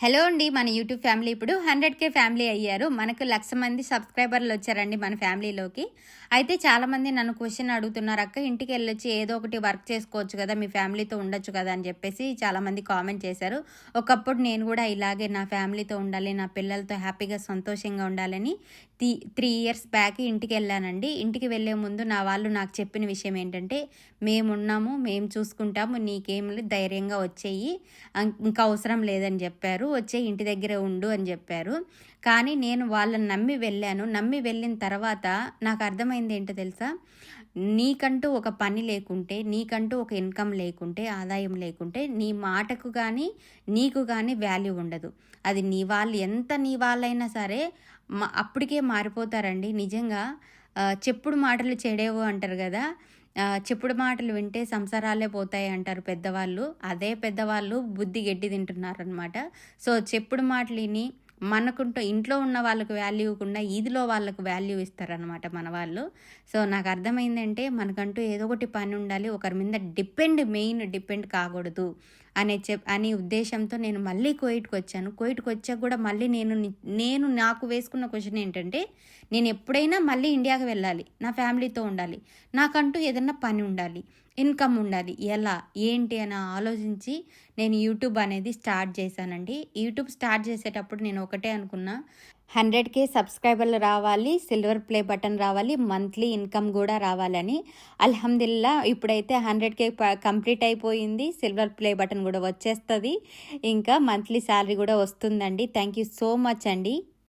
Hello అండి, మన YouTube family ఇప్పుడు 100K ఫ్యామిలీ అయ్యారు. మనకు 1,00,000 మంది సబ్స్క్రైబర్లు వచ్చారండి మన ఫ్యామిలీలోకి. అయితే చాలామంది నన్ను క్వశ్చన్ అడుగుతున్నారు, అక్క ఇంటికి వెళ్ళొచ్చి ఏదో ఒకటి వర్క్ చేసుకోవచ్చు కదా, మీ ఫ్యామిలీతో ఉండొచ్చు కదా అని చెప్పేసి చాలామంది కామెంట్ చేశారు. ఒకప్పుడు నేను కూడా ఇలాగే నా ఫ్యామిలీతో ఉండాలి, నా పిల్లలతో హ్యాపీగా సంతోషంగా ఉండాలని 3 ఇయర్స్ బ్యాక్ ఇంటికి వెళ్ళానండి. ఇంటికి వెళ్ళే ముందు నా వాళ్ళు నాకు చెప్పిన విషయం ఏంటంటే, మేమున్నాము, మేము చూసుకుంటాము, నీకేం ధైర్యంగా వచ్చేయి, ఇంకా అవసరం లేదని చెప్పారు, వచ్చే ఇంటి దగ్గరే ఉండు అని చెప్పారు. కానీ నేను వాళ్ళని నమ్మి వెళ్ళాను. నమ్మి వెళ్ళిన తర్వాత నాకు అర్థమైంది ఏంటో తెలుసా, నీకంటూ ఒక పని లేకుంటే, నీకంటూ ఒక ఇన్కమ్ లేకుంటే, ఆదాయం లేకుంటే నీ మాటకు కానీ నీకు కానీ వాల్యూ ఉండదు. అది నీ వాళ్ళు ఎంత నీ వాళ్ళైనా సరే అప్పటికే మారిపోతారండి నిజంగా. చెప్పుడు మాటలు చెడేవు అంటారు కదా, చెప్పుడు మాటలు వింటే సంసారాలే పోతాయి అంటారు పెద్దవాళ్ళు. అదే పెద్దవాళ్ళు బుద్ధి గడ్డి తింటున్నారనమాట. సో చెప్పుడు మాటలు విని మనకుంటూ ఇంట్లో ఉన్న వాళ్ళకు వాల్యూ ఇవ్వకుండా ఈదిలో వాళ్ళకు వాల్యూ ఇస్తారనమాట మన వాళ్ళు. సో నాకు అర్థమైందంటే, మనకంటూ ఏదో ఒకటి పని ఉండాలి, ఒకరి మీద మెయిన్ డిపెండ్ కాకూడదు అనే ఉద్దేశంతో నేను మళ్ళీ కోయిట్కి వచ్చాను. కోయిట్కి వచ్చాక కూడా మళ్ళీ నేను నాకు వేసుకున్న క్వశ్చన్ ఏంటంటే, నేను ఎప్పుడైనా మళ్ళీ ఇండియాకి వెళ్ళాలి, నా ఫ్యామిలీతో ఉండాలి, నాకంటూ ఏదన్నా పని ఉండాలి, ఇన్కమ్ ఉండాలి, ఎలా ఏంటి అని ఆలోచించి నేను యూట్యూబ్ అనేది స్టార్ట్ చేశానండి. యూట్యూబ్ స్టార్ట్ చేసేటప్పుడు నేను ఒకటే అనుకున్నా, 100K సబ్స్క్రైబర్లు రావాలి, సిల్వర్ ప్లే బటన్ రావాలి, మంత్లీ ఇన్కమ్ కూడా రావాలని. అల్హమ్దుల్లా ఇప్పుడైతే 100K కంప్లీట్ అయిపోయింది, సిల్వర్ ప్లే బటన్ కూడా వచ్చేస్తుంది, ఇంకా మంత్లీ శాలరీ కూడా వస్తుందండి. థ్యాంక్ యూ సో మచ్ అండి.